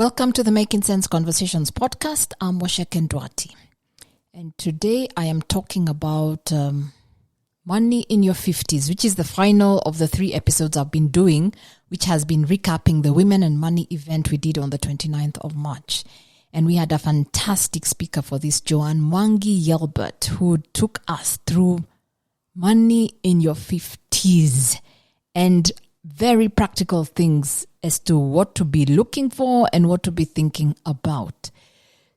Welcome to the Making Sense Conversations podcast. I'm Washeke Ndwati. And today I am talking about money in your 50s, which is the final of the 3 episodes I've been doing, which has been recapping the Women and Money event we did on the 29th of March. And we had a fantastic speaker for this, Joanne Mwangi Yelbert, who took us through money in your 50s and very practical things as to what to be looking for and what to be thinking about.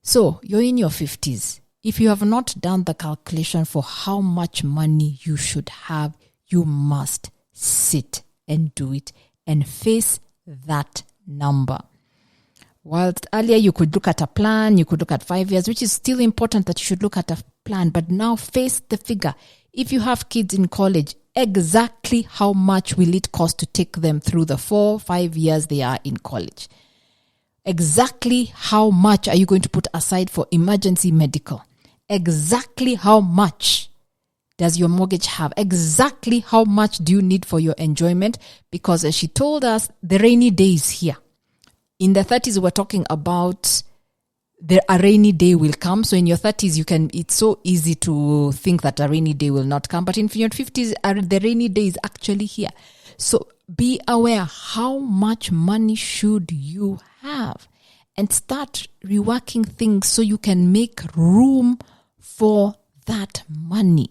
So you're in your 50s. If you have not done the calculation for how much money you should have, you must sit and do it and face that number. Whilst earlier you could look at a plan, you could look at 5 years, which is still important that you should look at a plan, but now face the figure. If you have kids in college, exactly how much will it cost to take them through the 4-5 years they are in college? Exactly how much are you going to put aside for emergency medical? Exactly how much does your mortgage have? Exactly how much do you need for your enjoyment? Because as she told us, the rainy day is here. In the 30s, we're talking about a rainy day will come. So in your 30s, it's so easy to think that a rainy day will not come. But in your 50s, the rainy day is actually here. So be aware, how much money should you have? And start reworking things so you can make room for that money.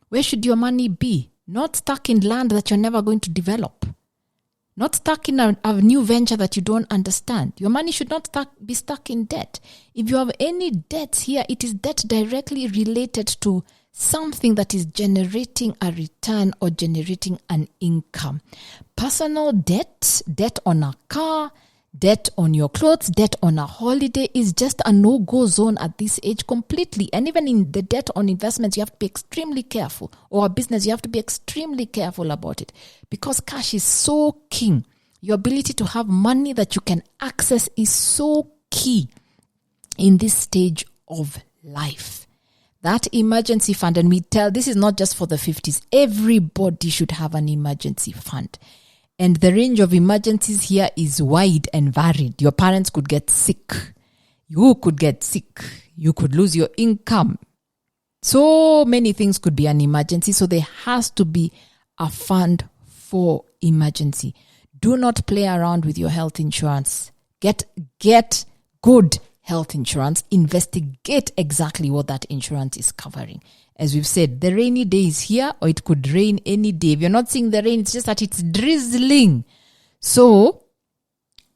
Where should your money be? Not stuck in land that you're never going to develop. Not stuck in a new venture that you don't understand. Your money should not be stuck in debt. If you have any debts here, it is debt directly related to something that is generating a return or generating an income. Personal debt, debt on a car, debt on your clothes, debt on a holiday is just a no-go zone at this age completely. And even in the debt on investments, you have to be extremely careful. Or a business, you have to be extremely careful about it. Because cash is so king. Your ability to have money that you can access is so key in this stage of life. That emergency fund, and this is not just for the 50s. Everybody should have an emergency fund. And the range of emergencies here is wide and varied. Your parents could get sick. You could get sick. You could lose your income. So many things could be an emergency. So there has to be a fund for emergency. Do not play around with your health insurance. Get good health insurance. Investigate exactly what that insurance is covering. As we've said, the rainy day is here, or it could rain any day. If you're not seeing the rain, it's just that it's drizzling. So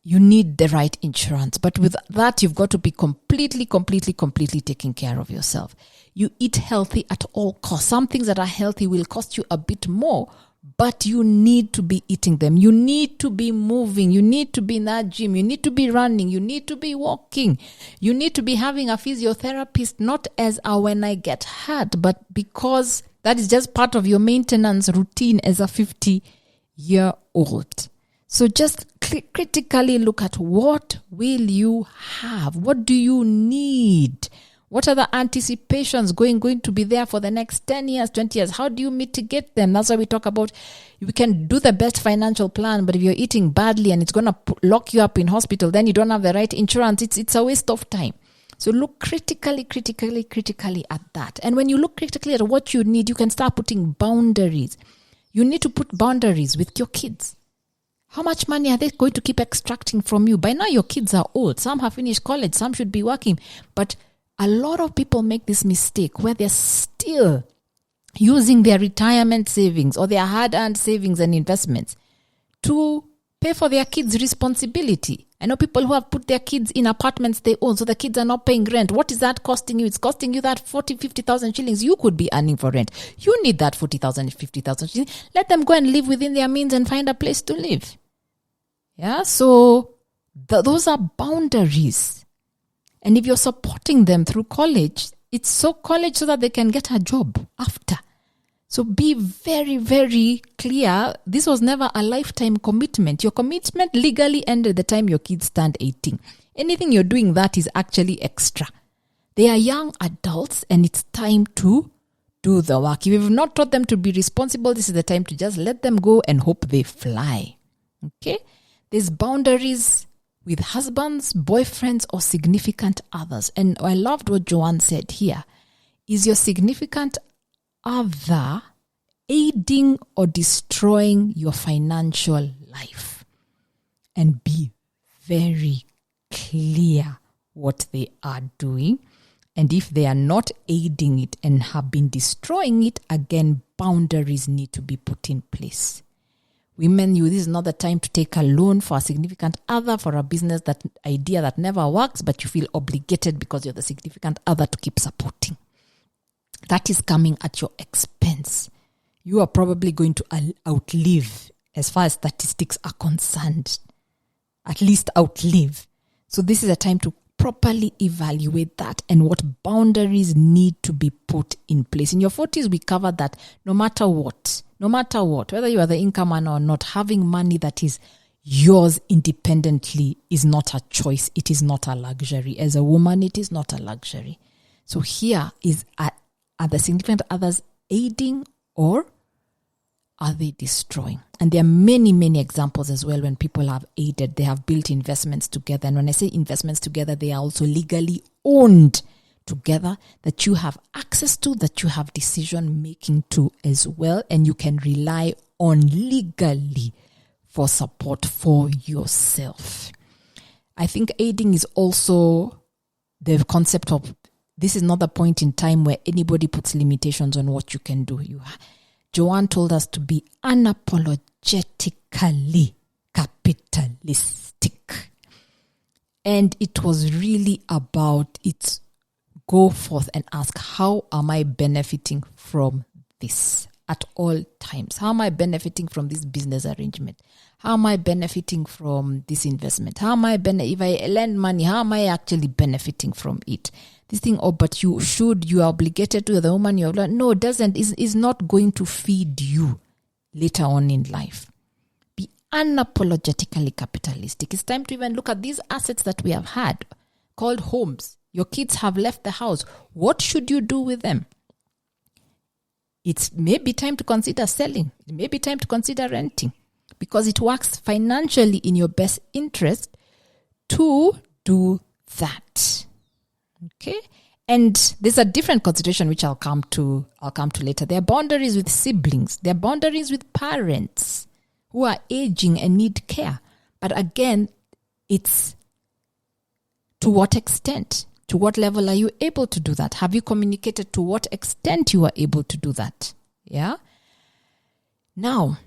you need the right insurance. But with that, you've got to be completely taking care of yourself. You eat healthy at all costs. Some things that are healthy will cost you a bit more, but you need to be eating them. You need to be moving. You need to be in that gym. You need to be running. You need to be walking. You need to be having a physiotherapist, not as a when I get hurt, but because that is just part of your maintenance routine as a 50-year-old. So just critically look at what will you have? What do you need? What are the anticipations going to be there for the next 10 years, 20 years? How do you mitigate them? That's why we talk about you can do the best financial plan, but if you're eating badly and it's going to lock you up in hospital, then you don't have the right insurance. It's a waste of time. So look critically at that. And when you look critically at what you need, you can start putting boundaries. You need to put boundaries with your kids. How much money are they going to keep extracting from you? By now, your kids are old. Some have finished college. Some should be working. But a lot of people make this mistake where they're still using their retirement savings or their hard-earned savings and investments to pay for their kids' responsibility. I know people who have put their kids in apartments they own, so the kids are not paying rent. What is that costing you? It's costing you that 40,000-50,000 shillings you could be earning for rent. You need that 40,000, 50,000 shillings. Let them go and live within their means and find a place to live. Yeah, so those are boundaries. And if you're supporting them through college, it's so college so that they can get a job after. So be very, very clear. This was never a lifetime commitment. Your commitment legally ended the time your kids turned 18. Anything you're doing that is actually extra. They are young adults and it's time to do the work. If you've not taught them to be responsible, this is the time to just let them go and hope they fly. Okay? There's boundaries with husbands, boyfriends, or significant others. And I loved what Joanne said here. Is your significant other aiding or destroying your financial life? And be very clear what they are doing. And if they are not aiding it and have been destroying it, again, boundaries need to be put in place. Women, this is not the time to take a loan for a significant other, for a business idea that never works, but you feel obligated because you're the significant other to keep supporting. That is coming at your expense. You are probably going to outlive, as far as statistics are concerned, at least outlive. So this is a time to properly evaluate that and what boundaries need to be put in place. In your 40s, we covered that no matter what, whether you are the income earner or not, having money that is yours independently is not a choice. It is not a luxury. As a woman, it is not a luxury. So here is, are the significant others aiding or are they destroying? And there are many, many examples as well when people have aided. They have built investments together. And when I say investments together, they are also legally owned together, that you have access to, that you have decision making to as well. And you can rely on legally for support for yourself. I think aiding is also the concept of, this is not the point in time where anybody puts limitations on what you can do. Joanne told us to be unapologetically capitalistic. And it was really about it. Go forth and ask, how am I benefiting from this at all times? How am I benefiting from this business arrangement? How am I benefiting from this investment? How am I if I lend money, how am I actually benefiting from it? This thing, but you are obligated to the woman you have learned. No, it doesn't. Is not going to feed you later on in life. Be unapologetically capitalistic. It's time to even look at these assets that we have had, called homes. Your kids have left the house. What should you do with them? It's maybe time to consider selling. It may be time to consider renting, because it works financially in your best interest to do that. Okay? And there's a different consideration which I'll come to later. There are boundaries with siblings. There are boundaries with parents who are aging and need care. But again, it's to what extent? To what level are you able to do that? Have you communicated to what extent you are able to do that? Yeah? Now,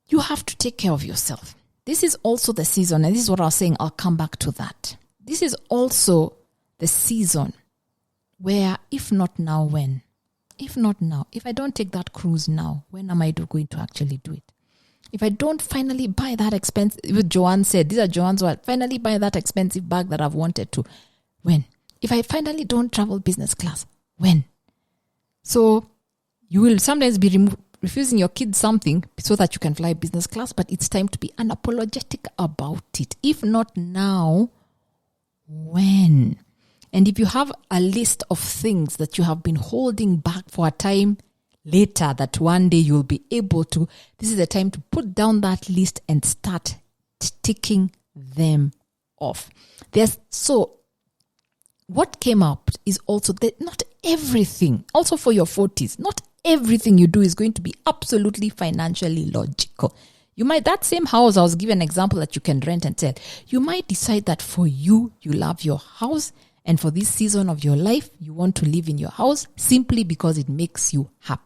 you have to take care of yourself. This is also the season, and this is what I was saying, I'll come back to that. This is also the season where, if not now, when? If not now, if I don't take that cruise now, when am I going to actually do it? If I don't finally buy that expensive, Joanne said, these are Joanne's words, finally buy that expensive bag that I've wanted to, when? If I finally don't travel business class, when? So you will sometimes be refusing your kids something so that you can fly business class, but it's time to be unapologetic about it. If not now, when? And if you have a list of things that you have been holding back for a time later that one day you'll be able to, this is the time to put down that list and start ticking them off. So what came up is also that not everything, also for your 40s, not everything you do is going to be absolutely financially logical. You might, that same house, I was given an example that you can rent and sell. You might decide that for you love your house, and for this season of your life, you want to live in your house simply because it makes you happy.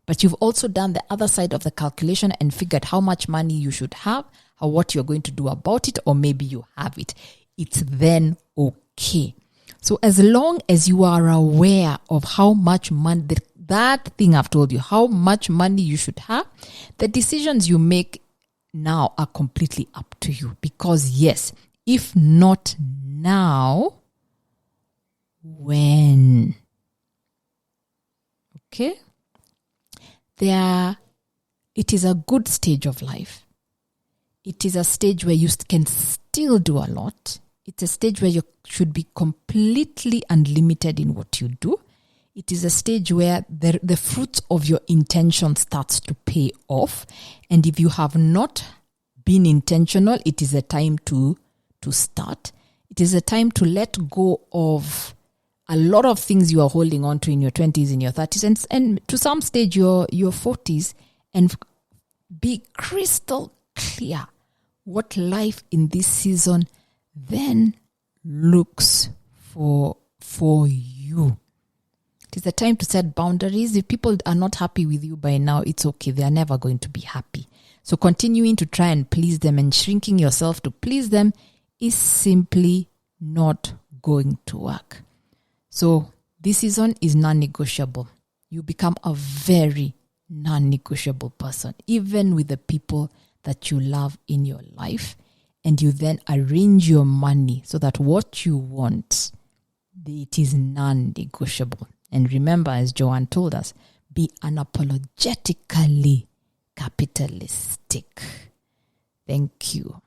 But you've also done the other side of the calculation and figured how much money you should have, what you're going to do about it, or maybe you have it. It's then okay. So as long as you are aware of how much money, that thing I've told you, how much money you should have, the decisions you make now are completely up to you. Because yes, if not now, when? Okay? It is a good stage of life. It is a stage where you can still do a lot. It's a stage where you should be completely unlimited in what you do. It is a stage where the fruits of your intention starts to pay off. And if you have not been intentional. It is a time to start. It is a time to let go of a lot of things you are holding on to in your 20s, in your 30s, and to some stage your 40s, and be crystal clear what life in this season then looks for you. It is the time to set boundaries. If people are not happy with you by now, it's okay. They are never going to be happy. So continuing to try and please them and shrinking yourself to please them is simply not going to work. So this season is non-negotiable. You become a very non-negotiable person, even with the people that you love in your life. And you then arrange your money so that what you want, it is non-negotiable. And remember, as Joanne told us, be unapologetically capitalistic. Thank you.